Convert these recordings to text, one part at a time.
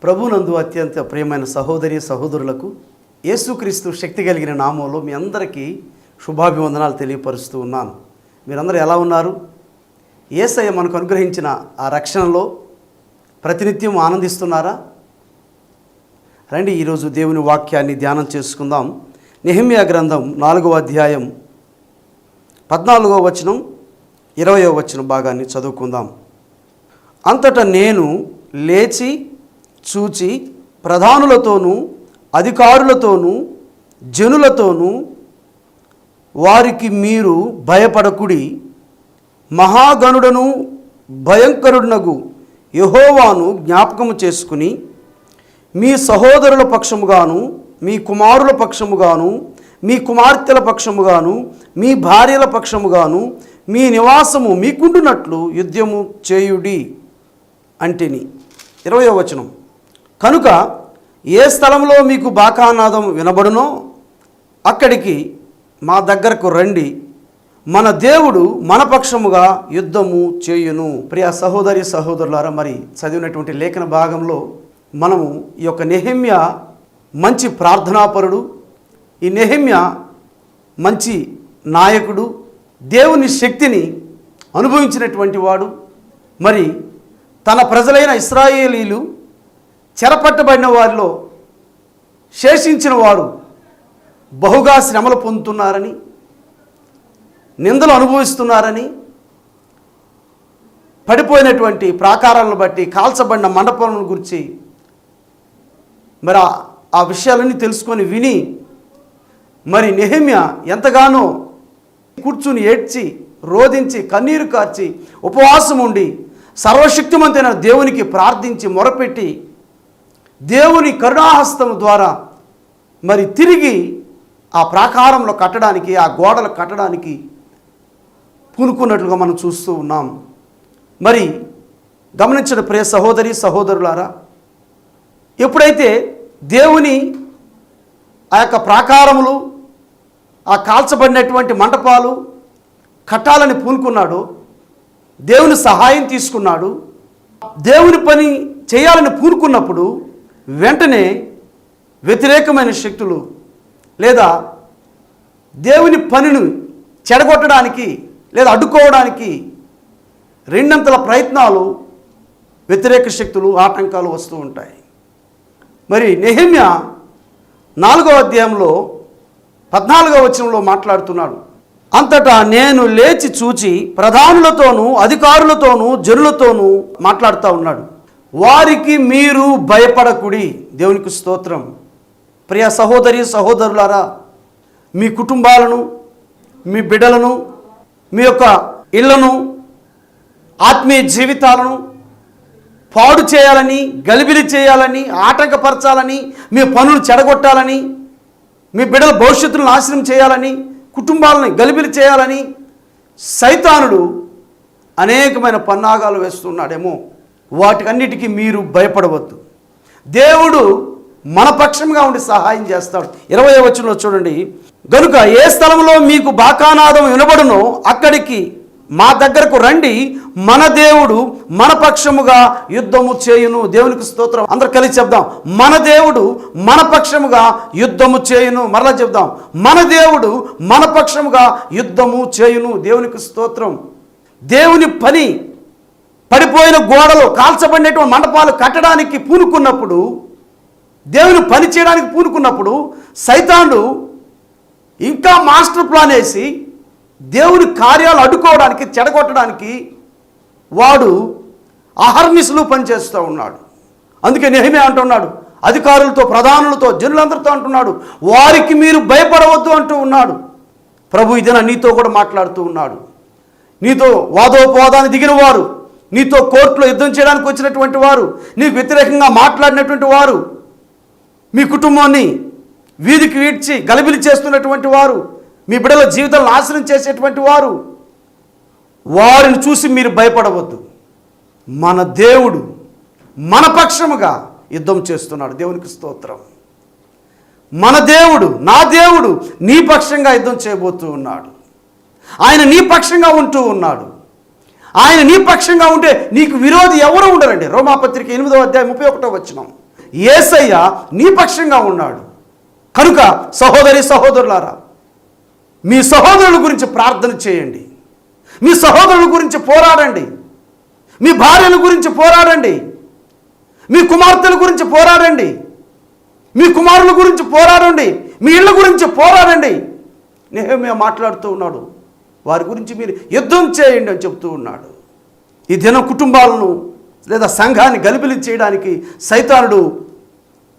ప్రభునందు అత్యంత ప్రియమైన సహోదరి సహోదరులకు యేసుక్రీస్తు శక్తి కలిగిన నామంలో మీ అందరికీ శుభాభివందనాలు తెలియపరుస్తూ ఉన్నాను. మీరందరూ ఎలా ఉన్నారు? యేసయ్య మనకు అనుగ్రహించిన ఆ రక్షణలో ప్రతినిత్యం ఆనందిస్తున్నారా? రండి, ఈరోజు దేవుని వాక్యాన్ని ధ్యానం చేసుకుందాం. నెహెమ్యా గ్రంథం 4వ అధ్యాయం 14వ వచనం 20వ వచనం భాగాన్ని చదువుకుందాం. అంతటా నేను లేచి చూచి ప్రధానులతోనూ అధికారులతోనూ జనులతోనూ వారికి మీరు భయపడకుడి, మహాగణుడను భయంకరుడునగు యెహోవాను జ్ఞాపకము చేసుకుని మీ సహోదరుల పక్షముగాను మీ కుమారుల పక్షముగాను మీ కుమార్తెల పక్షముగాను మీ భార్యల పక్షముగాను మీ నివాసము మీకుండునట్లు యుద్ధము చేయుడి అంటిని. 20వ వచనం. కనుక ఏ స్థలంలో మీకు బాకానాదం వినబడునో అక్కడికి మా దగ్గరకు రండి, మన దేవుడు మన పక్షముగా యుద్ధము చేయును. ప్రియ సహోదరి సహోదరులారా, మరి చదివినటువంటి లేఖన భాగంలో మనము ఈ యొక్క నెహెమ్యా మంచి ప్రార్థనాపరుడు, ఈ నెహెమ్యా మంచి నాయకుడు, దేవుని శక్తిని అనుభవించినటువంటి వాడు. మరి తన ప్రజలైన ఇశ్రాయేలీలు చెరపట్టబడిన వారిలో శేషించిన వారు బహుగా శ్రమలు పొందుతున్నారని, నిందలు అనుభవిస్తున్నారని, పడిపోయినటువంటి ప్రాకారాలను బట్టి కాల్చబడిన మండపాలను గురించి మరి ఆ విషయాలన్నీ తెలుసుకొని విని మరి నెహెమ్యా ఎంతగానో కూర్చుని ఏడ్చి రోదించి కన్నీరు కార్చి ఉపవాసం ఉండి సర్వశక్తిమంతైన దేవునికి ప్రార్థించి మొరపెట్టి దేవుని కరుణాహస్తం ద్వారా మరి తిరిగి ఆ ప్రాకారంలో కట్టడానికి, ఆ గోడలు కట్టడానికి పూనుకున్నట్లుగా మనం చూస్తూ ఉన్నాం. మరి గమనించిన ప్రియ సహోదరి సహోదరులారా, ఎప్పుడైతే దేవుని ఆ యొక్క ప్రాకారములు, ఆ కాల్చబడినటువంటి మంటపాలు కట్టాలని పూనుకున్నాడో, దేవుని సహాయం తీసుకున్నాడు, దేవుని పని చేయాలని పూనుకున్నప్పుడు వెంటనే వ్యతిరేకమైన శక్తులు లేదా దేవుని పనిని చెడగొట్టడానికి లేదా అడ్డుకోవడానికి రెండంతల ప్రయత్నాలు, వ్యతిరేక శక్తులు, ఆటంకాలు వస్తూ ఉంటాయి. మరి నెహెమ్యా 4వ అధ్యాయంలో 14వ వచనంలో మాట్లాడుతున్నాడు. అంతటా నేను లేచి చూచి ప్రధానులతోనూ అధికారులతోనూ జనులతోనూ మాట్లాడుతూ ఉన్నాడు. వారికి మీరు భయపడకుడి. దేవునికి స్తోత్రం. ప్రియ సహోదరి సహోదరులారా, మీ కుటుంబాలను, మీ బిడ్డలను, మీ యొక్క ఇళ్లను, ఆత్మీయ జీవితాలను పాడు చేయాలని, గలిబిలి చేయాలని, ఆటంకపరచాలని, మీ పనులు చెడగొట్టాలని, మీ బిడ్డల భవిష్యత్తును నాశనం చేయాలని, కుటుంబాలని గలిబిలి చేయాలని సైతానుడు అనేకమైన పన్నాగాలు వేస్తున్నాడేమో. వాటికన్నిటికీ మీరు భయపడవద్దు. దేవుడు మన పక్షంగా ఉండి సహాయం చేస్తాడు. 20వ వచనంలో చూడండి. గనుక ఏ స్థలంలో మీకు బాకానాదం వినబడునో అక్కడికి మా దగ్గరకు రండి, మన దేవుడు మన పక్షముగా యుద్ధము చేయును. దేవునికి స్తోత్రం. అందరూ కలిసి చెప్దాం, మన దేవుడు మన పక్షముగా యుద్ధము చేయును. మరలా చెప్దాం, మన దేవుడు మన పక్షముగా యుద్ధము చేయును. దేవునికి స్తోత్రం. దేవుని పని, పడిపోయిన గోడలు, కాల్చబడినటువంటి మండపాలు కట్టడానికి పూనుకున్నప్పుడు, దేవుని పని చేయడానికి పూనుకున్నప్పుడు సైతానుడు ఇంకా మాస్టర్ ప్లాన్ వేసి దేవుని కార్యాలు అడ్డుకోవడానికి, చెడగొట్టడానికి వాడు అహర్నిశలు పనిచేస్తూ ఉన్నాడు. అందుకే నెహెమ్యా అంటున్నాడు, అధికారులతో, ప్రధానులతో, జనులందరితో అంటున్నాడు, వారికి మీరు భయపడవద్దు అంటూ ఉన్నాడు. ప్రభు ఇదిన నీతో కూడా మాట్లాడుతూ ఉన్నాడు. నీతో వాదోపవాదాన్ని దిగిన వారు, నీతో కోర్టులో యుద్ధం చేయడానికి వచ్చినటువంటి వారు, నీకు వ్యతిరేకంగా మాట్లాడినటువంటి వారు, మీ కుటుంబాన్ని వీధికి ఈడ్చి గలిబిలి చేస్తున్నటువంటి వారు, మీ బిడ్డల జీవితాలను నాశనం చేసేటువంటి వారు, వారిని చూసి మీరు భయపడవద్దు. మన దేవుడు మన పక్షముగా యుద్ధం చేస్తున్నాడు. దేవునికి స్తోత్రం. మన దేవుడు, నా దేవుడు నీ పక్షంగా యుద్ధం చేయబోతూ ఉన్నాడు. ఆయన నీ పక్షంగా ఉంటూ ఉన్నాడు. ఆయన నీ పక్షంగా ఉంటే నీకు విరోధి ఎవరు ఉండరండి. రోమాపత్రిక 8వ అధ్యాయం 31వ వచనం. యేసయ్య నీ పక్షంగా ఉన్నాడు. కనుక సహోదరి సహోదరులారా, మీ సహోదరుల గురించి ప్రార్థన చేయండి, మీ సహోదరుల గురించి పోరాడండి, మీ భార్యల గురించి పోరాడండి, మీ కుమార్తెల గురించి పోరాడండి, మీ కుమారుల గురించి పోరాడండి, మీ ఇళ్ళ గురించి పోరాడండి. నెహెమ్యా మాట్లాడుతూ ఉన్నాడు, వారి గురించి మీరు యుద్ధం చేయండి అని చెప్తూ ఉన్నాడు. ఈ దినం కుటుంబాలను లేదా సంఘాన్ని గలిబిలి చేయడానికి సైతానుడు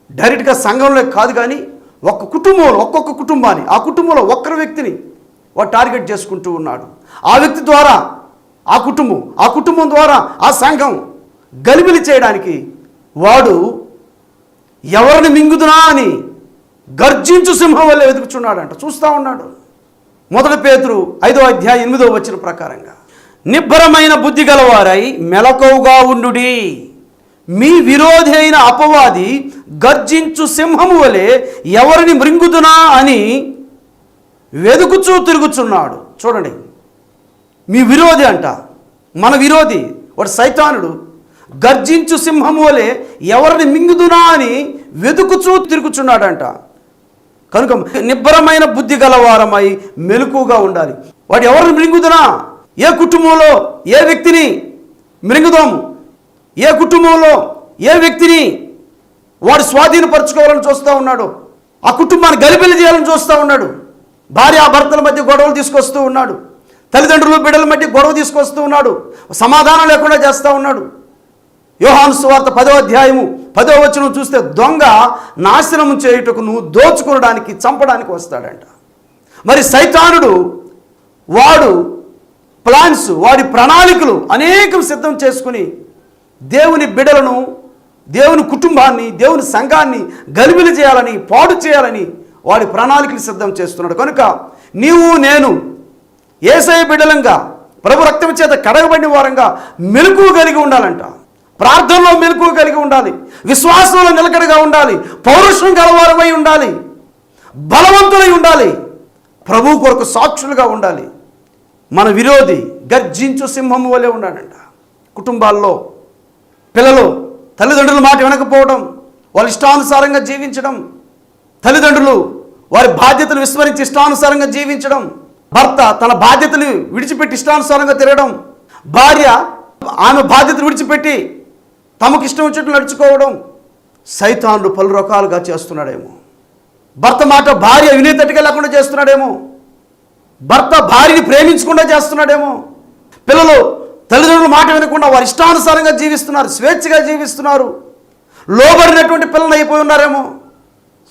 డైరెక్ట్గా సంఘంలో కాదు కానీ ఒక్కొక్క కుటుంబాన్ని, ఆ కుటుంబంలో ఒక్కరి వ్యక్తిని వాడు టార్గెట్ చేసుకుంటూ ఉన్నాడు. ఆ వ్యక్తి ద్వారా ఆ కుటుంబం ద్వారా ఆ సంఘం గలిబిలి చేయడానికి వాడు ఎవరిని మింగుదునా అని గర్జించు సింహం వల్లే వెతుకుచున్నాడంట. చూస్తూ ఉన్నాడు. 1 పేతురు 5వ అధ్యాయం 8వ వచనం ప్రకారంగా, నిబ్బరమైన బుద్ధి గలవారై మెలకువగా ఉండుడి, మీ విరోధి అయిన అపవాది గర్జించు సింహము వలె ఎవరిని మృంగుదునా అని వెదుకుచూ తిరుగుచున్నాడు. చూడండి, మీ విరోధి అంట, మన విరోధి వాడు సైతానుడు గర్జించు సింహము వలె ఎవరిని మింగుదునా అని వెదుకుచూ తిరుగుచున్నాడంట. కనుక నిబ్బరమైన బుద్ధి గలవారమై మెలకుగా ఉండాలి. వాడు ఎవరిని మృంగుదునా, ఏ కుటుంబంలో ఏ వ్యక్తిని మృంగుదాము, ఏ కుటుంబంలో ఏ వ్యక్తిని వాడు స్వాధీనపరచుకోవాలని చూస్తూ ఉన్నాడు, ఆ కుటుంబాన్ని గలిబిలి చేయాలని చూస్తూ ఉన్నాడు. భార్యాభర్తల మధ్య గొడవలు తీసుకొస్తూ ఉన్నాడు, తల్లిదండ్రులు బిడ్డల మధ్య గొడవ తీసుకొస్తూ ఉన్నాడు, సమాధానం లేకుండా చేస్తూ ఉన్నాడు. యోహాను సువార్త 10వ అధ్యాయము 10వ వచనం చూస్తే, దొంగ నాశనం చేయుటకు నువ్వు దోచుకోవడానికి చంపడానికి వస్తాడంట. మరి సైతానుడు వాడు ప్లాన్స్, వాడి ప్రణాళికలు అనేకం సిద్ధం చేసుకుని దేవుని బిడ్డలను, దేవుని కుటుంబాన్ని, దేవుని సంఘాన్ని గలిబిలి చేయాలని, పాడు చేయాలని వాడి ప్రణాళికలు సిద్ధం చేస్తున్నాడు. కనుక నీవు నేను యేసయ్య బిడ్డలంగా ప్రభు రక్తం చేత కడగబడిన వారంగా మెలకువ కలిగి ఉండాలంట. ప్రార్థనలో మెలకువ కలిగి ఉండాలి, విశ్వాసంలో నిలకడగా ఉండాలి, పౌరుషం గలవారమై ఉండాలి, బలవంతులై ఉండాలి, ప్రభు కొరకు సాక్షులుగా ఉండాలి. మన విరోధి గర్జించు సింహం వలె ఉన్నాడంట. కుటుంబాల్లో పిల్లలు తల్లిదండ్రుల మాట వినకపోవడం, వాళ్ళ ఇష్టానుసారంగా జీవించడం, తల్లిదండ్రులు వారి బాధ్యతలు విస్మరించి ఇష్టానుసారంగా జీవించడం, భర్త తన బాధ్యతలు విడిచిపెట్టి ఇష్టానుసారంగా తిరగడం, భార్య ఆమె బాధ్యతలు విడిచిపెట్టి తమకు ఇష్టం వచ్చినట్లు నడుచుకోవడం. సైతానుడు పలు రకాలుగా చేస్తున్నాడేమో. భర్త మాట భార్య వినేటట్టుగా లేకుండా చేస్తున్నాడేమో, భర్త భార్యని ప్రేమించకుండా చేస్తున్నాడేమో, పిల్లలు తల్లిదండ్రుల మాట వినకుండా వారి ఇష్టానుసారంగా జీవిస్తున్నారు, స్వేచ్ఛగా జీవిస్తున్నారు, లోబడినటువంటి పిల్లలు అయిపోయి ఉన్నారేమో.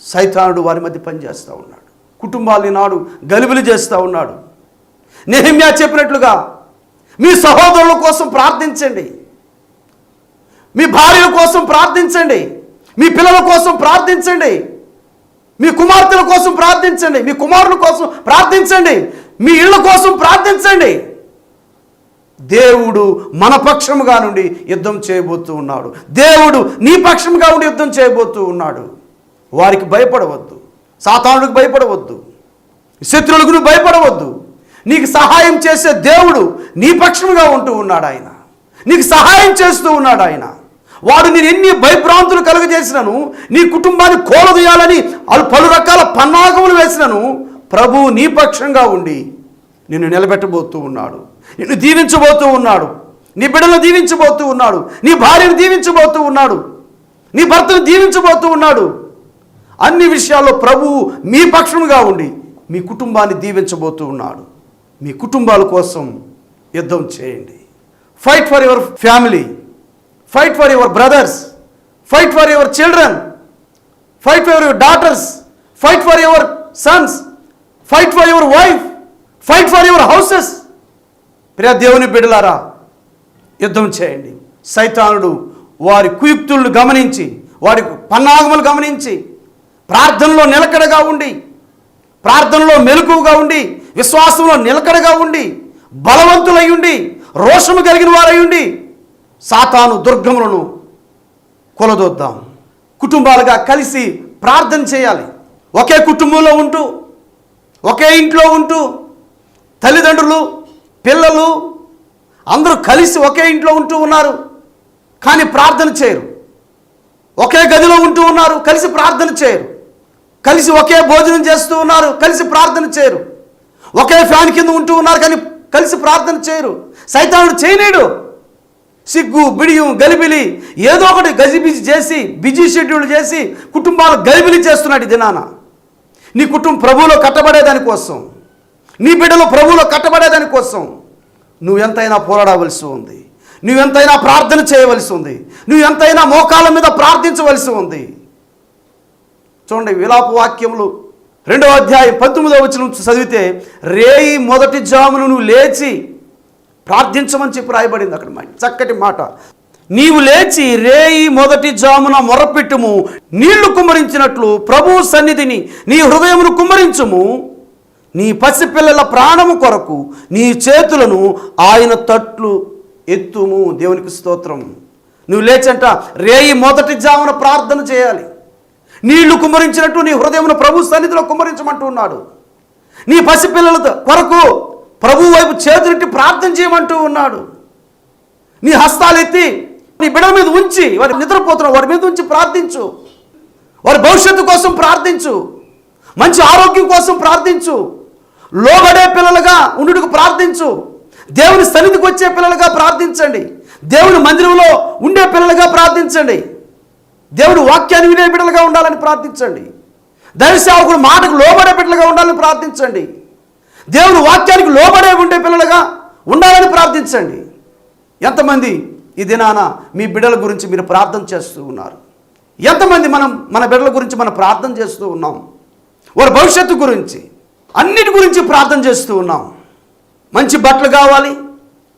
సైతానుడు వారి మధ్య పనిచేస్తూ ఉన్నాడు, కుటుంబాలని నాడు గలిబిలి చేస్తూ ఉన్నాడు. నెహెమ్యా చెప్పినట్లుగా మీ సహోదరుల కోసం ప్రార్థించండి, మీ భార్యల కోసం ప్రార్థించండి, మీ పిల్లల కోసం ప్రార్థించండి, మీ కుమార్తెల కోసం ప్రార్థించండి, మీ కుమారుల కోసం ప్రార్థించండి, మీ ఇళ్ళ కోసం ప్రార్థించండి. దేవుడు మన పక్షముగా నుండి యుద్ధం చేయబోతూ ఉన్నాడు. దేవుడు నీ పక్షముగా ఉండి యుద్ధం చేయబోతూ ఉన్నాడు. వారికి భయపడవద్దు, సాతానుడికి భయపడవద్దు, శత్రువులకు భయపడవద్దు. నీకు సహాయం చేసే దేవుడు నీ పక్షముగా ఉంటూ ఉన్నాడు. ఆయన నీకు సహాయం చేస్తూ ఉన్నాడు. ఆయన వాడు నేను ఎన్ని భయభ్రాంతులు కలుగజేసినను, నీ కుటుంబాన్ని కోలదీయాలని పలు రకాల పన్నాగములు వేసినను, ప్రభువు నీ పక్షంగా ఉండి నిన్ను నిలబెట్టబోతూ ఉన్నాడు, నిన్ను దీవించబోతూ ఉన్నాడు, నీ బిడ్డలను దీవించబోతూ ఉన్నాడు, నీ భార్యను దీవించబోతూ ఉన్నాడు, నీ భర్తను దీవించబోతూ ఉన్నాడు. అన్ని విషయాల్లో ప్రభువు మీ పక్షముగా ఉండి మీ కుటుంబాన్ని దీవించబోతూ ఉన్నాడు. మీ కుటుంబాల కోసం యుద్ధం చేయండి. Fight for your family, fight for your brothers, fight for your children, fight for your daughters, fight for your sons, fight for your wife, fight for your houses. ప్రియ దేవుని బిడ్డలారా, యుద్ధం చేయండి. సైతానుడు వారి కుయుక్తులను గమనించి, వారి పన్నాగములు గమనించి, ప్రార్థనలో నిలకడగా ఉండి, ప్రార్థనలో మెలకువగా ఉండి, విశ్వాసంలో నిలకడగా ఉండి, బలవంతులై ఉండి, రోషము కలిగిన వారై ఉండి సాతాను దుర్గములను కొలదొద్దాం. కుటుంబాలుగా కలిసి ప్రార్థన చేయాలి. ఒకే కుటుంబంలో ఉంటూ, ఒకే ఇంట్లో ఉంటూ, తల్లిదండ్రులు పిల్లలు అందరూ కలిసి ఒకే ఇంట్లో ఉంటూ ఉన్నారు, కానీ ప్రార్థన చేయరు. ఒకే గదిలో ఉంటూ ఉన్నారు, కలిసి ప్రార్థన చేయరు. కలిసి ఒకే భోజనం చేస్తూ ఉన్నారు, కలిసి ప్రార్థన చేయరు. ఒకే ఫ్యాన్ కింద ఉంటూ ఉన్నారు, కానీ కలిసి ప్రార్థన చేయరు. సైతానుడు చేయలేడు. సిగ్గు, బిడియం, గలిబిలి ఏదో ఒకటి గజిబిజి చేసి, బిజీ షెడ్యూల్ చేసి కుటుంబాలు గలిబిలి చేస్తున్నాడు ఈ దినాన. నీ కుటుంబం ప్రభువులో కట్టబడేదానికోసం, నీ బిడ్డలు ప్రభువులో కట్టబడేదానికోసం నువ్వెంతైనా పోరాడవలసి ఉంది. నువ్వెంతైనా ప్రార్థన చేయవలసి ఉంది. నువ్వెంతైనా మోకాళ్ళ మీద ప్రార్థించవలసి ఉంది. చూడండి, విలాప వాక్యములు 2వ అధ్యాయం 19వ వచనం చదివితే, రేయి మొదటి జామును నువ్వు లేచి ప్రార్థించమని చెప్పి రాయబడింది అక్కడ. చక్కటి మాట. నీవు లేచి రేయి మొదటి జామున మొరపెట్టుము, నీళ్లు కుమ్మరించినట్లు ప్రభువు సన్నిధిని నీ హృదయమును కుమ్మరించుము. నీ పసిపిల్లల ప్రాణము కొరకు నీ చేతులను ఆయన తట్లు ఎత్తుము. దేవునికి స్తోత్రం. నువ్వు లేచంట రేయి మొదటి జామున ప్రార్థన చేయాలి. నీళ్లు కుమ్మరించినట్టు నీ హృదయమును ప్రభు సన్నిధిలో కుమ్మరించమంటూ ఉన్నాడు. నీ పసిపిల్లల కొరకు ప్రభు వైపు చేతులెత్తి ప్రార్థన చేయమంటూ ఉన్నాడు. నీ హస్తాలు ఎత్తి నీ బిడ్డల మీద ఉంచి, వారి నిద్రపోతున్నారు వారి మీద ఉంచి ప్రార్థించు. వారి భవిష్యత్తు కోసం ప్రార్థించు. మంచి ఆరోగ్యం కోసం ప్రార్థించు. లోబడే పిల్లలుగా ఉండుటకు ప్రార్థించు. దేవుని సన్నిధికి వచ్చే పిల్లలుగా ప్రార్థించండి. దేవుని మందిరంలో ఉండే పిల్లలుగా ప్రార్థించండి. దేవుడు వాక్యాన్ని వినే బిడ్డలుగా ఉండాలని ప్రార్థించండి. దైవ సేవకుడు మాటకు లోబడే బిడ్డలుగా ఉండాలని ప్రార్థించండి. దేవుడు వాక్యానికి లోబడే ఉండే పిల్లలుగా ఉండాలని ప్రార్థించండి. ఎంతమంది ఈ దినాన మీ బిడ్డల గురించి మీరు ప్రార్థన చేస్తూ ఉన్నారు? ఎంతమంది మన బిడ్డల గురించి మనం ప్రార్థన చేస్తూ ఉన్నాం? వారి భవిష్యత్తు గురించి, అన్నిటి గురించి ప్రార్థన చేస్తూ ఉన్నాం. మంచి బట్టలు కావాలి,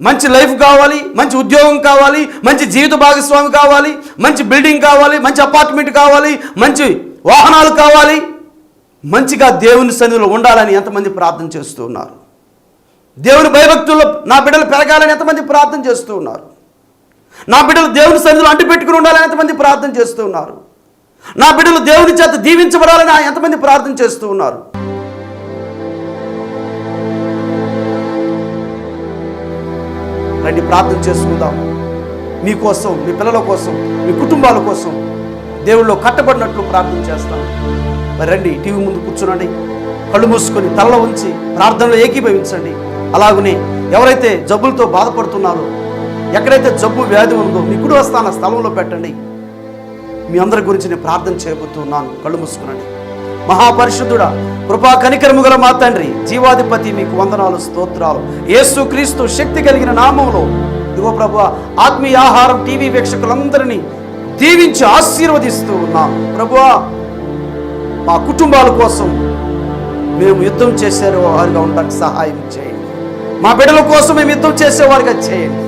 మంచి లైఫ్ కావాలి, మంచి ఉద్యోగం కావాలి, మంచి జీవిత భాగస్వామి కావాలి, మంచి బిల్డింగ్ కావాలి, మంచి అపార్ట్మెంట్ కావాలి, మంచి వాహనాలు కావాలి, మంచిగా దేవుని సన్నిధిలో ఉండాలని ఎంతమంది ప్రార్థన చేస్తూ ఉన్నారు? దేవుని భయభక్తుల్లో నా బిడ్డలు పెరగాలని ఎంతమంది ప్రార్థన చేస్తూ ఉన్నారు? నా బిడ్డలు దేవుని సన్నిధిలో అంటి పెట్టుకుని ఉండాలని ఎంతమంది ప్రార్థన చేస్తూ ఉన్నారు? నా బిడ్డలు దేవుని చేత దీవించబడాలని ఎంతమంది ప్రార్థన చేస్తూ ఉన్నారు? రండి, ప్రార్థన చేసుకుందాం. మీకోసం, మీ పిల్లల కోసం, మీ కుటుంబాల కోసం దేవుళ్ళో కట్టబడినట్లు ప్రార్థన చేస్తాను. మరి రండి, టీవీ ముందు కూర్చునండి, కళ్ళు మూసుకొని తలలో ఉంచి ప్రార్థనలో ఏకీభవించండి. అలాగనే ఎవరైతే జబ్బులతో బాధపడుతున్నారో, ఎక్కడైతే జబ్బు వ్యాధి ఉందో మీ కుడి హస్తాన్ని స్థలంలో పెట్టండి. మీ అందరి గురించి నేను ప్రార్థన చేయబోతున్నాను. కళ్ళు మూసుకునండి. మహాపరిశుద్ధుడా, కృపా కనికరము గల మా తండ్రి, జీవాధిపతి, మీకు వందనాలు, స్తోత్రాలు. యేసు క్రీస్తు శక్తి కలిగిన నామంలో ఇదిగో ప్రభువా, ఆత్మీయ ఆహారం టీవీ వీక్షకులందరినీ దీవించి ఆశీర్వదిస్తూ ఉన్నాను. ప్రభువా, మా కుటుంబాల కోసం మేము యుద్ధం చేసేవారిగా ఉండడానికి సహాయం చేయండి. మా బిడ్డల కోసం మేము యుద్ధం చేసేవారిగా చేయండి.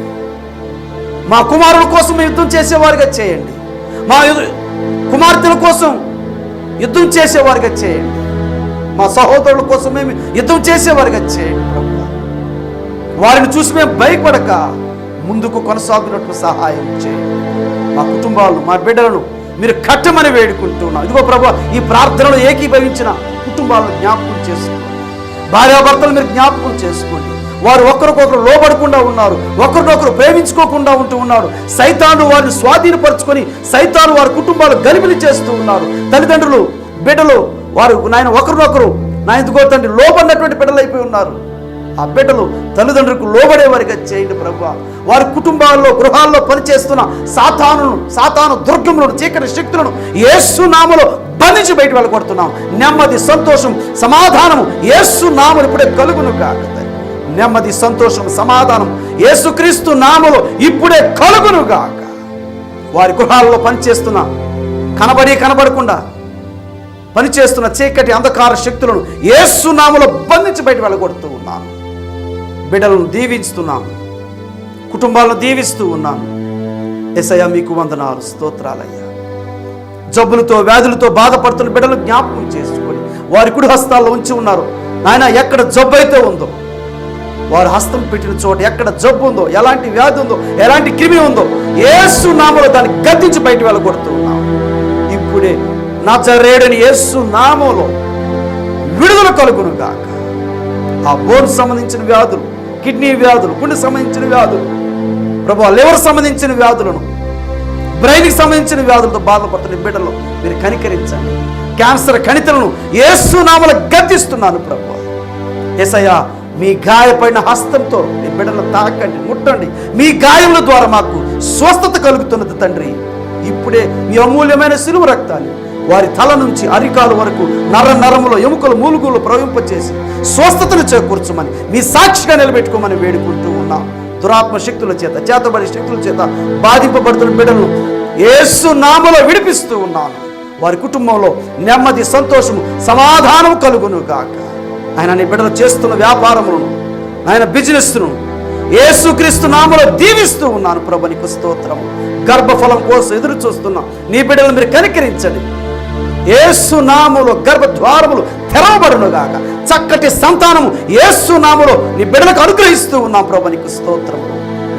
మా కుమారుల కోసం మేము యుద్ధం చేసేవారిగా చేయండి. మా కుమార్తెల కోసం యుద్ధం చేసేవారిగా చేయండి. మా సహోదరుల కోసం మేము యుద్ధం చేసేవారిగా చేయండి. ప్రభువా, వారిని చూసి మేము భయపడక ముందుకు కొనసాగునట్లు సహాయం చేయండి. మా కుటుంబాలను, మా బిడ్డలను మీరు కట్టమని వేడుకుంటున్నాం. ఇదిగో ప్రభువా, ఈ ప్రార్థనలో ఏకీభవించిన కుటుంబాలను జ్ఞాపకం చేసుకోండి. భార్యాభర్తలు మీరు జ్ఞాపకం చేసుకోండి. వారు ఒకరికొకరు లోబడకుండా ఉన్నారు, ఒకరినొకరు ప్రేమించుకోకుండా ఉంటూ ఉన్నారు. సైతాను వారిని స్వాధీనపరుచుకొని సైతాను వారి కుటుంబాలు గలిబిలి చేస్తూ ఉన్నారు. తల్లిదండ్రులు, బిడ్డలు వారు నాయన ఒకరినొకరు ఇదిగో తండ్రి లోబడినటువంటి బిడ్డలు అయిపోయి ఉన్నారు. ఆ బిడ్డలు తల్లిదండ్రులకు లోబడే వారిగా చేయండి ప్రభువా. వారి కుటుంబాల్లో, గృహాల్లో పనిచేస్తున్న సాతాను దుర్గములను, చీకటి శక్తులను యేసు నామములో బంధించి బయట వెళ్ళగొడుతున్నాం. నెమ్మది, సంతోషం, సమాధానము యేసు నామములో ఇప్పుడే కలుగును గాక. నెమ్మది, సంతోషం, సమాధానం యేసుక్రీస్తు నామములో ఇప్పుడే కలుగును గాక. వారి గృహాల్లో పనిచేస్తున్న, కనబడకుండా పనిచేస్తున్న చీకటి అంధకార శక్తులను యేసు నామములో బంధించి బయట వెళ్ళగొడుతూ ఉన్నాను. బిడ్డలను దీవిస్తున్నాను, కుటుంబాలను దీవిస్తూ ఉన్నాను. యేసయ్యా, మీకు వందనాలు, స్తోత్రాలయ్యా. జబ్బులతో, వ్యాధులతో బాధపడుతున్న బిడ్డలు జ్ఞాపకం చేసుకొని వారి కుడి హస్తాల్లో ఉంచి ఉన్నారు. నాయన, ఎక్కడ జబ్బు అయితే ఉందో, వారు హస్తం పెట్టిన చోట ఎక్కడ జబ్బు ఉందో, ఎలాంటి వ్యాధి ఉందో, ఎలాంటి క్రిమి ఉందో యేసు నామములో దాన్ని గద్దించి బయట వెళ్ళగొడుతూ ఉన్నాం. ఇప్పుడే నజరేయుడైన యేసు నామములో విడుదల కలుగును గాక. ఆ బోన్ సంబంధించిన వ్యాధులు, కిడ్నీ వ్యాధులు, గుండె సంబంధించిన వ్యాధులు, ప్రభువా లివర్ సంబంధించిన వ్యాధులను బ్రెయిన్కి సంబంధించిన వ్యాధులతో బాధపడుతున్న బిడ్డలు మీరు కనికరించండి. క్యాన్సర్ కణితులను యేసు నామములో గద్దిస్తున్నాను ప్రభు. యేసయ్యా, మీ గాయపడిన హస్తంతో మీ బిడ్డలను తాకండి, ముట్టండి. మీ గాయముల ద్వారా మాకు స్వస్థత కలుగుతున్నది తండ్రి. ఇప్పుడే మీ అమూల్యమైన శిలువ రక్తాన్ని వారి తల నుంచి అరికాలు వరకు నర నరములో ఎముకలు మూలుగులు ప్రవహింపచేసి స్వస్థతను చేకూర్చమని మీ సాక్షిగా నిలబెట్టుకోమని వేడుకుంటూ ఉన్నాం. దురాత్మ శక్తుల చేత, చేతబడి శక్తుల చేత బాధింపబడుతున్న బిడ్డలను యేసు నామములో విడిపిస్తూ ఉన్నాను. వారి కుటుంబంలో నెమ్మది, సంతోషము, సమాధానం కలుగును గాక. ఆయన నీ బిడ్డలు చేస్తున్న వ్యాపారములను, ఆయన బిజినెస్ను యేసుక్రీస్తు నామములో దీవిస్తూ ఉన్నాను ప్రభు. నీకు స్తోత్రము. గర్భఫలం కోసం ఎదురు చూస్తున్నా నీ బిడ్డలను మీరు కనికరించండి. యేసు నామములో గర్భద్వారములు తెరవబడును గాక. చక్కటి సంతానము యేసు నామములో నీ బిడ్డలకు అనుగ్రహిస్తూ ఉన్నాం ప్రభు. నీకు స్తోత్రము.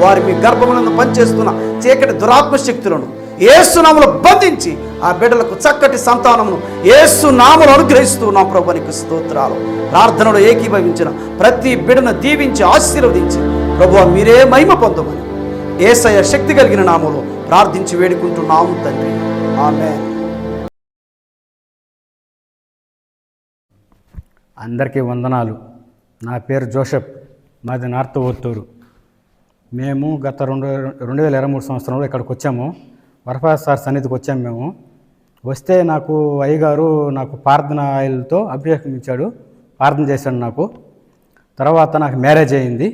వారి మీ గర్భములను పనిచేస్తున్న చీకటి దురాత్మ శక్తులను యేసు నామములో బంధించి ఆ బిడ్డలకు చక్కటి సంతానమును యేసు నామములో అనుగ్రహిస్తూ ఉన్నాం ప్రభు. నీకు స్తోత్రాలు. ప్రార్థనలో ఏకీభవించిన ప్రతి బిడ్డను దీవించి ఆశీర్వదించి ప్రభువా మీరే మహిమ పొందమని యేసయ్య శక్తి కలిగిన నామములో ప్రార్థించి వేడుకుంటున్నాము తండ్రి. ఆమేన్. అందరికీ వందనాలు. నా పేరు జోసెఫ్, మాది నార్త్ ఓత్తూరు. మేము గత 2023 సంవత్సరంలో ఇక్కడికి వచ్చాము. వరప్రసాద్ సార్ సన్నిధికి వచ్చాము. మేము వస్తే నాకు అయ్యగారు నాకు ప్రార్థన ఆయిల్తో అభిషేకం ఇచ్చాడు, ప్రార్థన చేశాడు నాకు. తర్వాత నాకు మ్యారేజ్ అయింది.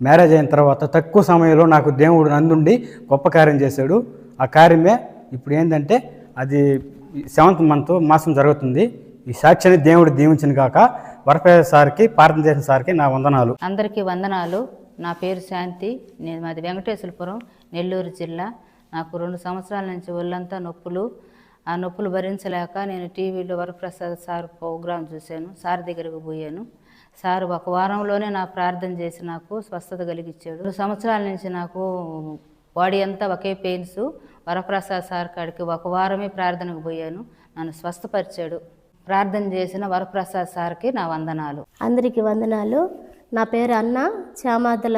మ్యారేజ్ అయిన తర్వాత తక్కువ సమయంలో నాకు దేవుడు నందుండి గొప్ప కార్యం చేశాడు. ఆ కార్యమే ఇప్పుడు ఏంటంటే అది 7th మంత్ మాసం జరుగుతుంది. ఈ సాక్షిని దేవుడు దీవించిన కాక వరప్రసాద్ సార్కి, ప్రార్థన చేసిన సార్కి నా వందనాలు. అందరికీ వందనాలు. నా పేరు శాంతి. నేను మాది వెంకటేశ్వరపురం, నెల్లూరు జిల్లా. నాకు 2 సంవత్సరాల నుంచి ఒళ్ళంతా నొప్పులు. ఆ నొప్పులు భరించలేక నేను టీవీలో వరప్రసాద్ సార్ ప్రోగ్రాం చూశాను. సార్ దగ్గరకు పోయాను. సార్ 1 వారంలోనే నా ప్రార్థన చేసి నాకు స్వస్థత కలిగించాడు. 2 సంవత్సరాల నుంచి నాకు బాడీ అంతా ఒకే పెయిన్స్. వరప్రసాద్ సార్ కాడికి 1 వారమే ప్రార్థనకు పోయాను, నన్ను స్వస్థపరిచాడు. ప్రార్థన చేసిన వరప్రసాద్ సార్కి నా వందనాలు. అందరికీ వందనాలు. నా పేరు అన్న, చామాతల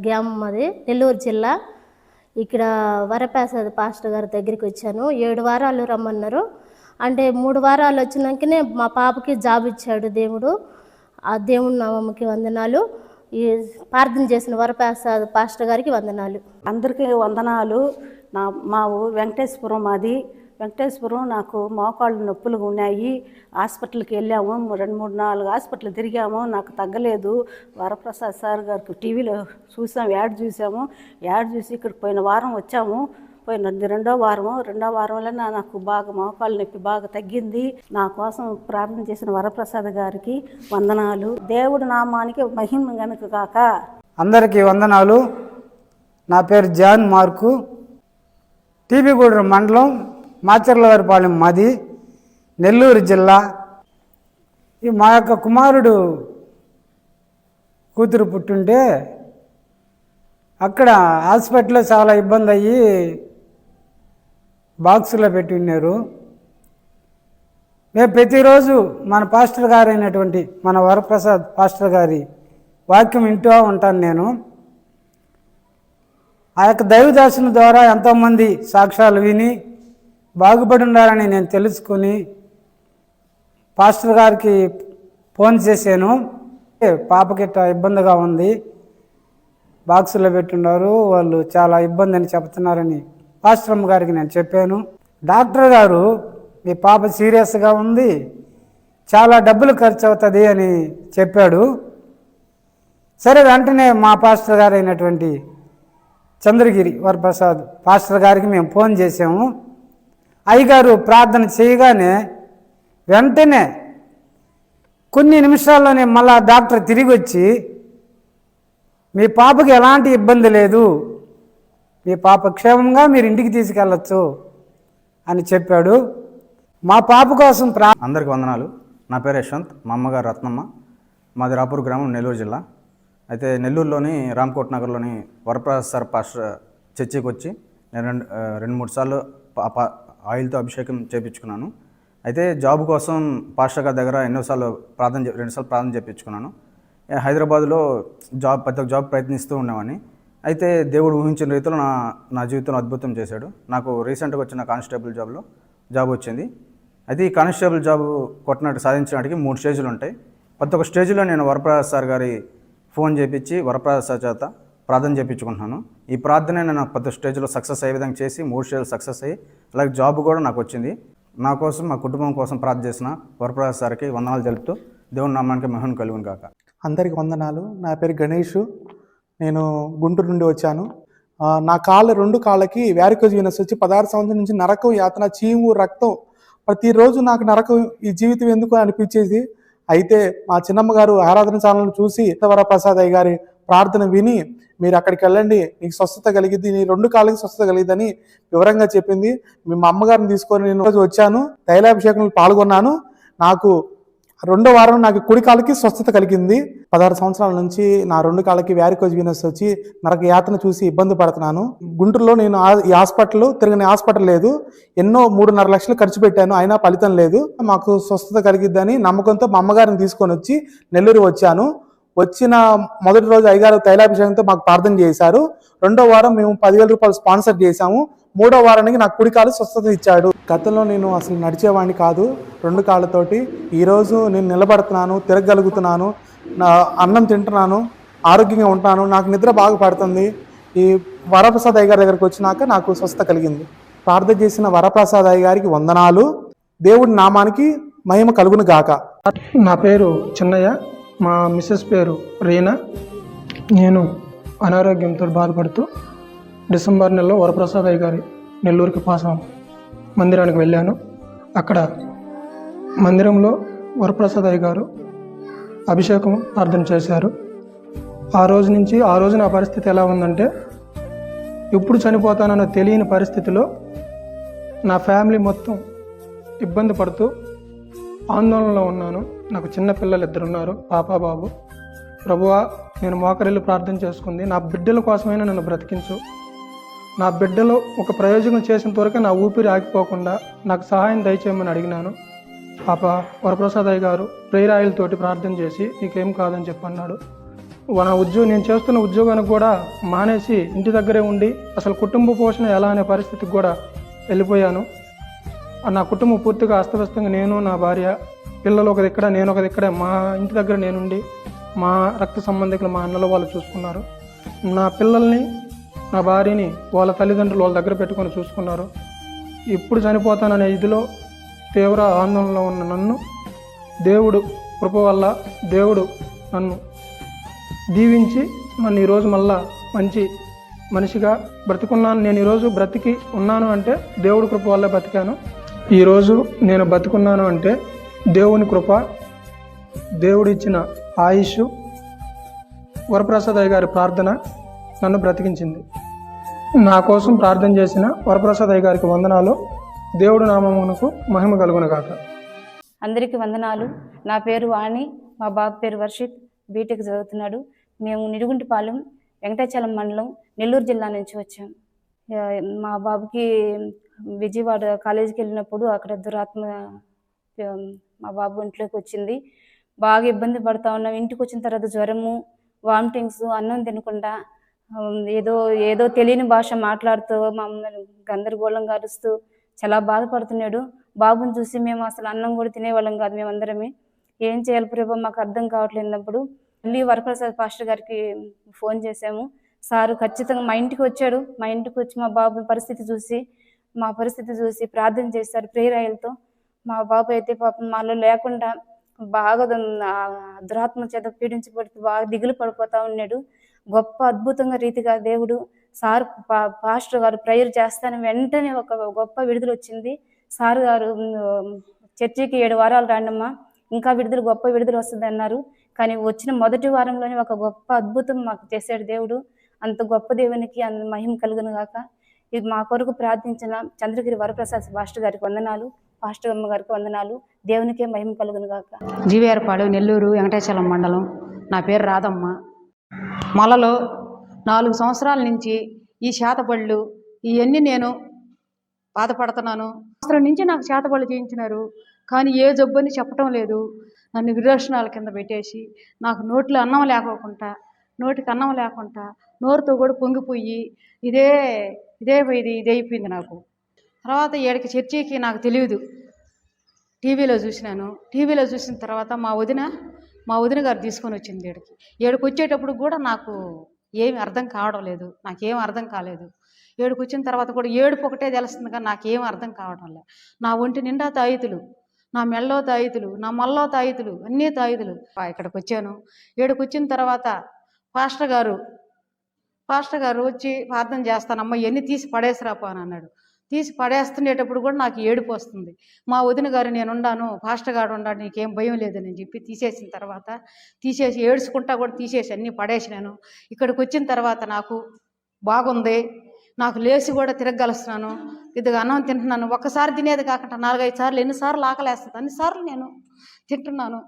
గ్రామం, అది నెల్లూరు జిల్లా. ఇక్కడ వరప్రసాద్ పాస్టర్ గారి దగ్గరికి వచ్చాను. 7 వారాలు రమ్మన్నారు. అంటే 3 వారాలు వచ్చినాకనే మా పాపకి జాబ్ ఇచ్చాడు దేవుడు. ఆ దేవుని నామముకి వందనాలు. ఈ ప్రార్థన చేసిన వరప్రసాద్ పాస్టర్ గారికి వందనాలు. అందరికీ వందనాలు. మా వెంకటేశ్వరం, మాది వెంకటేశ్వరం. నాకు మోకాళ్ళు నొప్పులు ఉన్నాయి. హాస్పిటల్కి వెళ్ళాము, 2-3-4 హాస్పిటల్ తిరిగాము, నాకు తగ్గలేదు. వరప్రసాద్ సార్ గారికి టీవీలో చూసాము, యాడ్ చూసి ఇక్కడికి పోయిన వారం వచ్చాము. పోయినది 2వ వారంలో నాకు బాగా మోకాళ్ళు నొప్పి బాగా తగ్గింది. నా కోసం ప్రార్థన చేసిన వరప్రసాద్ గారికి వందనాలు. దేవుడి నామానికి మహిమ గనుక కాక. అందరికీ వందనాలు. నా పేరు జాన్ మార్కు, టీబీగూడెం మండలం, మాచర్లవారిపాలెం మాది, నెల్లూరు జిల్లా. మా యొక్క కుమారుడు కూతురు పుట్టుంటే అక్కడ హాస్పిటల్లో చాలా ఇబ్బంది అయ్యి బాక్సులో పెట్టి ఉన్నారు. మేము ప్రతిరోజు మన పాస్టర్ గారు అయినటువంటి మన వరప్రసాద్ పాస్టర్ గారి వాక్యం వింటూ ఉంటాను నేను. ఆ యొక్క దైవదాసుని ద్వారా ఎంతోమంది సాక్ష్యాలు విని బాగుపడి ఉండాలని నేను తెలుసుకుని పాస్టర్ గారికి ఫోన్ చేశాను. పాపకిట్ట ఇబ్బందిగా ఉంది, బాక్సులో పెట్టున్నారు, వాళ్ళు చాలా ఇబ్బంది అని చెప్తున్నారని పాస్టర్ అమ్మ గారికి నేను చెప్పాను. డాక్టర్ గారు మీ పాప సీరియస్గా ఉంది, చాలా డబ్బులు ఖర్చు అవుతుంది అని చెప్పాడు. సరే, వెంటనే మా పాస్టర్ గారు అయినటువంటి చంద్రగిరి వరప్రసాద్ పాస్టర్ గారికి మేము ఫోన్ చేసాము. అయ్యగారు ప్రార్థన చేయగానే వెంటనే కొన్ని నిమిషాల్లోనే మళ్ళా డాక్టర్ తిరిగి వచ్చి మీ పాపకి ఎలాంటి ఇబ్బంది లేదు, మీ పాప క్షేమంగా మీరు ఇంటికి తీసుకెళ్ళచ్చు అని చెప్పాడు. మా పాప కోసం అందరికీ వందనాలు. నా పేరు యశ్వంత్, మా అమ్మగారు రత్నమ్మ, మాది రాపూర్ గ్రామం, నెల్లూరు జిల్లా. అయితే నెల్లూరులోని రామ్కోట్ నగర్లోని వరప్రసాద్ సార్ పాస్టర్ చర్చికి వచ్చి నేను 2-3 సార్లు ఆయిల్తో అభిషేకం చేయించుకున్నాను. అయితే జాబ్ కోసం పాస్టర్ గారి దగ్గర 2 సార్లు ప్రార్థన చేయించుకున్నాను. హైదరాబాద్లో ప్రతి ఒక్క జాబ్ ప్రయత్నిస్తూ ఉండేవాడిని. అయితే దేవుడు ఊహించిన రీతిలో నా జీవితంలో అద్భుతం చేశాడు. నాకు రీసెంట్గా వచ్చిన కానిస్టేబుల్ జాబ్ వచ్చింది. అయితే ఈ కానిస్టేబుల్ జాబ్ కొట్టినట్టు సాధించడానికి 3 స్టేజ్లు ఉంటాయి. ప్రతి ఒక్క స్టేజ్లో నేను వరప్రసాద్ సార్ గారి ఫోన్ చేపించి వరప్రసాద్ సార్ చేత ప్రార్థన చేయించుకుంటున్నాను. ఈ ప్రార్థన నేను ప్రతి స్టేజ్లో సక్సెస్ అయ్యే విధంగా చేసి 3 స్టేజ్లు సక్సెస్ అయ్యి అలాగే జాబ్ కూడా నాకు వచ్చింది. నా కోసం, మా కుటుంబం కోసం ప్రార్థన చేసిన వరప్రసాద్ సార్కి వందనాలు తెలుపుతూ దేవుని నామానికి మహిమ కలుగును గాక. అందరికీ వందనాలు. నా పేరు గణేష్. నేను గుంటూరు నుండి వచ్చాను. నా కాళ్ళ 2 కాళ్ళకి వ్యారికోజ్ వీనస్ వచ్చి 16 సంవత్సరం నుంచి నరకం, యాతన, చీము, రక్తం, ప్రతిరోజు నాకు నరకం, ఈ జీవితం ఎందుకు అనిపించేది. అయితే మా చిన్నమ్మ గారు ఆరాధన ఛానల్ చూసి వరప్రసాద్ అయ్య గారి ప్రార్థన విని, మీరు అక్కడికి వెళ్ళండి, నీకు స్వస్థత కలిగిద్ది, నీ 2 కాళ్ళకి స్వస్థత కలిగిద్దని వివరంగా చెప్పింది. మా అమ్మగారిని తీసుకొని నేను రోజు వచ్చాను, తైలాభిషేకంలో పాల్గొన్నాను. నాకు 2వ వారం నాకు కుడి కాళ్ళకి స్వస్థత కలిగింది. 16 సంవత్సరాల నుంచి నా 2 కాళ్ళకి వ్యారికోజ్ వీనస్ వచ్చి నరక యాతన చూసి ఇబ్బంది పడుతున్నాను. గుంటూరులో నేను ఈ హాస్పిటల్ తిరగని హాస్పిటల్ లేదు. ఎన్నో 3.5 లక్షలు ఖర్చు పెట్టాను, అయినా ఫలితం లేదు. మాకు స్వస్థత కలిగిద్దని నమ్మకంతో మా అమ్మగారిని తీసుకొని వచ్చి నెల్లూరు వచ్చాను. వచ్చిన మొదటి రోజు అయ్యగారు తైలాభిషేకంతో మాకు ప్రార్థన చేశారు. 2వ వారం మేము 10,000 రూపాయలు స్పాన్సర్ చేశాము. 3వ వారానికి నాకు కుడి కాలు స్వస్థత ఇచ్చాడు. గతంలో నేను అసలు నడిచేవాడిని కాదు 2 కాళ్ళతోటి. ఈరోజు నేను నిలబడుతున్నాను, తిరగలుగుతున్నాను, నా అన్నం తింటున్నాను, ఆరోగ్యంగా ఉంటున్నాను, నాకు నిద్ర బాగా పడుతుంది. ఈ వరప్రసాద్ అయ్య గారి దగ్గరికి వచ్చినాక నాకు స్వస్థత కలిగింది. ప్రార్థన చేసిన వరప్రసాద్ అయ్య గారికి వందనాలు. దేవుడి నామానికి మహిమ కలుగును గాక. నా పేరు చిన్నయ్య, మా మిస్సెస్ పేరు రీనా. నేను అనారోగ్యంతో బాధపడుతూ డిసెంబర్ నెలలో వరప్రసాద్ అయ్య గారి నెల్లూరుకి పాసం మందిరానికి వెళ్ళాను. అక్కడ మందిరంలో వరప్రసాద్ అయ్య గారు అభిషేకం ప్రార్థన చేశారు. ఆ రోజు నా పరిస్థితి ఎలా ఉందంటే, ఎప్పుడు చనిపోతానో తెలియని పరిస్థితిలో నా ఫ్యామిలీ మొత్తం ఇబ్బంది పడుతూ ఆందోళనలో ఉన్నాను. నాకు చిన్న పిల్లలు 2 ఉన్నారు, పాప బాబు. ప్రభువా, నేను మోకరిల్లు ప్రార్థన చేసుకుంది, నా బిడ్డల కోసమైనా నన్ను బ్రతికించు, నా బిడ్డలో ఒక ప్రయోజనం చేసేంత వరకు నా ఊపిరి ఆగిపోకుండా నాకు సహాయం దయచేయమని అడిగినాను. పాప వరప్రసాద్ అయ్య గారు ప్రేయర్ ఆయిల్ తోటి ప్రార్థన చేసి నీకేం కాదని చెప్పన్నాడు. నేను చేస్తున్న ఉద్యోగానికి కూడా మానేసి ఇంటి దగ్గరే ఉండి అసలు కుటుంబ పోషణ ఎలా అనే పరిస్థితికి కూడా వెళ్ళిపోయాను. నా కుటుంబం పూర్తిగా అస్తవ్యస్తంగా, నేను, నా భార్య, పిల్లలు ఒక దిక్కడ, నేను ఒక దిక్కడే, మా ఇంటి దగ్గర నేనుండి మా రక్త సంబంధికులు మా అన్నలు వాళ్ళు చూసుకున్నారు. నా పిల్లల్ని, నా భార్యని వాళ్ళ తల్లిదండ్రులు వాళ్ళ దగ్గర పెట్టుకొని చూసుకున్నారు. ఇప్పుడు చనిపోతాననే ఇదిలో తీవ్ర ఆందోళనలో ఉన్న నన్ను దేవుడు కృప వల్ల దేవుడు నన్ను దీవించి నన్ను ఈరోజు మళ్ళా మంచి మనిషిగా బ్రతికున్నాను. నేను ఈరోజు బ్రతికి ఉన్నాను అంటే దేవుడి కృప వల్ల బ్రతికాను. ఈరోజు నేను బ్రతికున్నాను అంటే దేవుని కృప, దేవుడిచ్చిన ఆయుష్, వరప్రసాద్ అయ్య గారి ప్రార్థన నన్ను బ్రతికించింది. నా కోసం ప్రార్థన చేసిన వరప్రసాద్ అయ్య గారికి వందనాలు. దేవుడు నామమునకు మహిమ కలుగును గాక. అందరికీ వందనాలు. నా పేరు వాణి, మా బాబు పేరు వర్షిత్, బీటెక్ చదువుతున్నాడు. మేము నిడుగుంటిపాలెం, వెంకటాచలం మండలం, నెల్లూరు జిల్లా నుంచి వచ్చాం. మా బాబుకి విజయవాడ కాలేజీకి వెళ్ళినప్పుడు అక్కడ దురాత్మ మా బాబు ఇంట్లోకి వచ్చింది. బాగా ఇబ్బంది పడుతూ ఉన్నాం. ఇంటికి వచ్చిన తర్వాత జ్వరము, వామిటింగ్స్, అన్నం తినకుండా ఏదో తెలియని భాష మాట్లాడుతూ మమ్మల్ని గందరగోళంగా అరుస్తూ చాలా బాధపడుతున్నాడు. బాబుని చూసి మేము అసలు అన్నం కూడా తినేవాళ్ళం కాదు. మేమందరమే ఏం చేయాలి ప్రభు మాకు అర్థం కావట్లేనప్పుడు మళ్ళీ వరప్రసాద్ పాస్టర్ గారికి ఫోన్ చేశాము. సారు ఖచ్చితంగా మా ఇంటికి వచ్చాడు. మా ఇంటికి వచ్చి మా బాబు మా పరిస్థితి చూసి ప్రార్థన చేశారు ప్రేయర్ ఆయిల్తో. మా బాబు అయితే పాపం మాలో లేకుండా బాగా దురాత్మ చేత పీడించబడుతూ బాగా దిగులు పడిపోతూ ఉన్నాడు. గొప్ప అద్భుతంగా రీతిగా దేవుడు సార్ పాస్టర్ గారు ప్రేయర్ చేస్తాను వెంటనే ఒక గొప్ప విడుదల వచ్చింది. సార్ గారు చర్చికి 7 వారాలు రాండమ్మా, ఇంకా గొప్ప విడుదల వస్తుంది అన్నారు. కానీ వచ్చిన మొదటి వారంలోనే ఒక గొప్ప అద్భుతం మాకు చేశాడు దేవుడు. అంత గొప్ప దేవునికి అంత మహిమ కలుగును గాక. ఇది మా కొరకు ప్రార్థించిన చంద్రగిరి వరప్రసాద్ పాస్టర్ గారికి వందనాలు, పాస్టర్ అమ్మ గారికి వందనాలు. దేవునికే మహిమ కలుగును గాక. జీవేరపాడు, నెల్లూరు, వెంకటాచలం మండలం. నా పేరు రాధమ్మ. మొలలో 4 సంవత్సరాల నుంచి ఈ చేతబళ్ళు ఇవన్నీ నేను బాధపడుతున్నాను. సంవత్సరం నుంచి నాకు చేతబళ్ళు చేయించినారు, కానీ ఏ జబ్బని చెప్పటం లేదు. నన్ను విరోచనాల కింద పెట్టేసి నాకు నోటికి అన్నం లేకుండా నోరుతో కూడా పొంగిపోయి ఇదే అయిపోయింది నాకు. తర్వాత ఏడికి చర్చికి నాకు తెలియదు, టీవీలో చూసినాను. టీవీలో చూసిన తర్వాత మా వదిన గారు తీసుకొని వచ్చింది ఏడికి వచ్చేటప్పుడు కూడా నాకు ఏమి అర్థం కావడం లేదు, నాకేం అర్థం కాలేదు. ఏడుకు వచ్చిన తర్వాత కూడా ఏడుపు ఒకటే తెలుస్తుంది కానీ నాకేం అర్థం కావడం లేదు. నా ఒంటి నిండా తాయితులు, నా మెళ్ళో తాయితులు, నా మల్లో తాయితులు, అన్నీ తాయితులు. ఇక్కడికి వచ్చాను. ఏడుకు వచ్చిన తర్వాత పాస్టర్ గారు వచ్చి ప్రార్థన చేస్తానమ్మా ఇవన్నీ తీసి పడేసిరాపో అని అన్నాడు. తీసి పడేస్తుండేటప్పుడు కూడా నాకు ఏడుపు వస్తుంది. మా వదిన గారు నేను ఉండాను, పాస్టర్ గారు ఉండాను, నీకేం భయం లేదని చెప్పి తీసేసిన తర్వాత తీసేసి ఏడ్చుకుంటా కూడా తీసేసి అన్నీ పడేసినాను. ఇక్కడికి వచ్చిన తర్వాత నాకు బాగుంది, నాకు లేచి కూడా తిరగలుస్తున్నాను, ఇదిగా అన్నం తింటున్నాను. ఒక్కసారి తినేది కాకుండా 4-5 సార్లు ఎన్నిసార్లు ఆకలేస్తుంది అన్నిసార్లు నేను తింటున్నాను.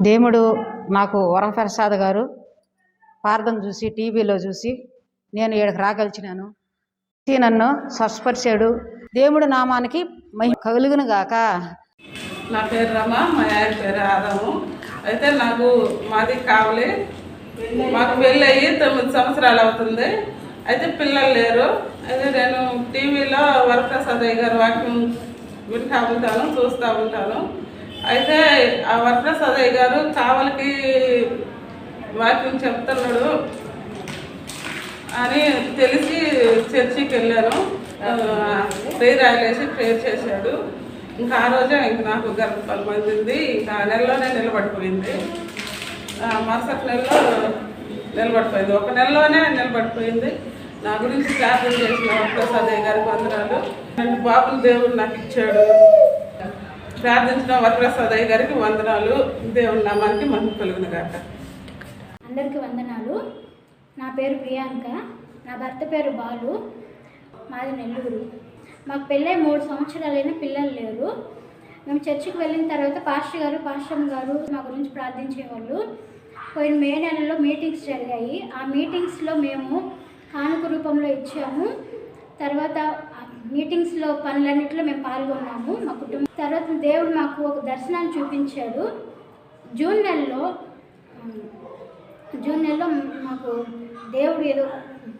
దేవుడు నాకు వరప్రసాద్ గారు ప్రార్థన చూసి టీవీలో చూసి నేను ఇక్కడికి రాగలిచినాను. నన్ను స్వస్థపరిచాడు. దేవుడి నామానికి మహిమ కలుగును గాక. నా పేరు రమ, మా ఆయన పేరు ఆదాము. అయితే మాది కావలి, మాకు పెళ్ళి అయ్యి 9 సంవత్సరాలు అవుతుంది. అయితే పిల్లలు లేరు. అయితే నేను టీవీలో వరప్రసాదయ్య గారు వాక్యం వింటూ ఉంటాను, చూస్తూ ఉంటాను. అయితే ఆ వరప్రసాదయ్య గారు కావలికి వాక్యం చెప్తున్నాడు అని తెలిసి చర్చికి వెళ్ళాను. ప్రేయర్ ఆయిలేసి ప్రేయర్ చేశాడు. ఇంకా ఆ రోజే నాకు గర్భఫలం అందింది. ఇంకా ఆ నెలలోనే నిలబడిపోయింది. మరుసటి నెలలో నిలబడిపోయింది. 1 నెలలోనే నిలబడిపోయింది. నా గురించి ప్రార్థన చేసిన వరప్రసాదయ్య గారికి వందనాలు. 2 బాబులు దేవుడు నాకు ఇచ్చాడు. ప్రార్థించిన వరప్రసాదయ్య గారికి వందనాలు. దేవుడి నామానికి మహిమ కలుగును గాక. అందరికీ వందనాలు. నా పేరు ప్రియాంక, నా భర్త పేరు బాలు, మాది నెల్లూరు. మాకు పెళ్ళై 3 సంవత్సరాలైనా పిల్లలు లేరు. మేము చర్చికి వెళ్ళిన తర్వాత పాస్టర్ గారు మా గురించి ప్రార్థించేవాళ్ళు. పోయిన మే నెలలో మీటింగ్స్ జరిగాయి. ఆ మీటింగ్స్లో మేము కానుక రూపంలో ఇచ్చాము. తర్వాత మీటింగ్స్లో పనులన్నింటిలో మేము పాల్గొన్నాము మా కుటుంబం. తర్వాత దేవుడు మాకు ఒక దర్శనాన్ని చూపించాడు. జూన్ నెలలో మాకు దేవుడు ఏదో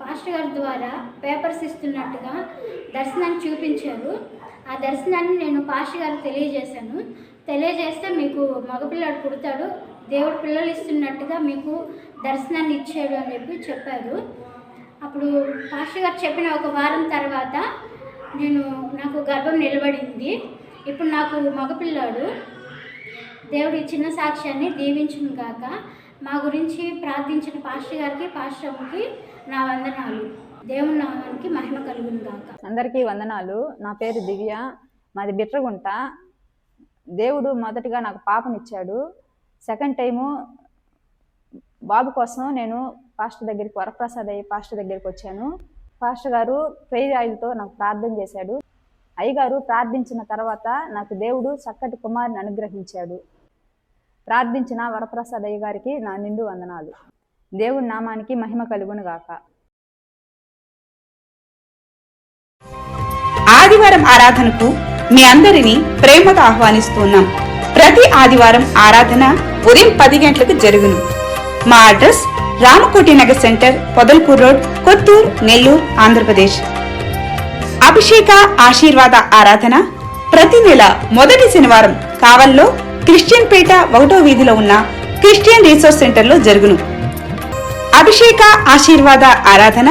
పాస్టర్ గారి ద్వారా పేపర్స్ ఇస్తున్నట్టుగా దర్శనాన్ని చూపించారు. ఆ దర్శనాన్ని నేను పాస్టర్ గారికి తెలియజేస్తే మీకు మగపిల్లాడు పుడతాడు, దేవుడు పిల్లలు ఇస్తున్నట్టుగా మీకు దర్శనాన్ని ఇచ్చాడు అని చెప్పారు. అప్పుడు పాస్టర్ గారు చెప్పిన 1 వారం తర్వాత నాకు గర్భం నిలబడింది. ఇప్పుడు నాకు మగపిల్లాడు. దేవుడి చిన్న సాక్ష్యాన్ని దీవించును గాక. మా గురించి ప్రార్థించిన పాస్టర్ గారికి, పాస్టర్ అమ్మకి నా వందనాలు. దేవుని నామానికి మహిమ కలుగును గాక. అందరికీ వందనాలు. నా పేరు దివ్య, మాది బిట్రగుంట. దేవుడు మొదటిగా నాకు పాపనిచ్చాడు. సెకండ్ టైము బాబు కోసం నేను వరప్రసాదయ్య పాస్టర్ దగ్గరికి వచ్చాను. పాస్టర్ గారు ప్రేయర్ ఆయిల్తో నాకు ప్రార్థన చేశాడు. అయ్యగారు ప్రార్థించిన తర్వాత నాకు దేవుడు చక్కటి కుమారుని అనుగ్రహించాడు. ప్రార్థించిన వరప్రసాదయ్య గారికి నా నిండు వందనాలు. దేవుడి నామానికి మహిమ కలుగును గాక. ఆదివారం ఆరాధనకు మీ అందరినీ ప్రేమతో ఆహ్వానిస్తున్నాం. ప్రతి ఆదివారం ఆరాధన ఉదయం 10 గంటలకు జరుగును. మా address Ramakoti Nagar centre, Podalakur road, Kothuru, Nellore, Andhra Pradesh. అభిషేక ఆశీర్వాద ఆరాధన ప్రతి నెల మొదటి శనివారం కావల్లో క్రిస్టియన్ పేట 1వ వీధిలో ఉన్న క్రిస్టియన్ రీసోర్స్ సెంటర్లో జరుగును. అభిషేక ఆశీర్వాద ఆరాధన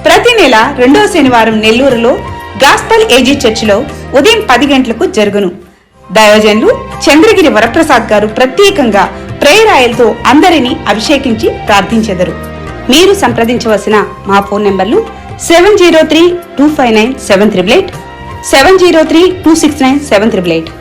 ప్రతి నెల 2వ శనివారం నెల్లూరులో గాస్పల్ ఏజీ చర్చిలో ఉదయం 10 గంటలకు జరుగును. దైవజనులు చంద్రగిరి వరప్రసాద్ గారు ప్రత్యేకంగా ప్రేయర్ ఆయిల్తో అందరినీ అభిషేకించి ప్రార్థించెదరు. మీరు సంప్రదించవలసిన మా ఫోన్ నెంబర్లు 7032597388, 7032697388.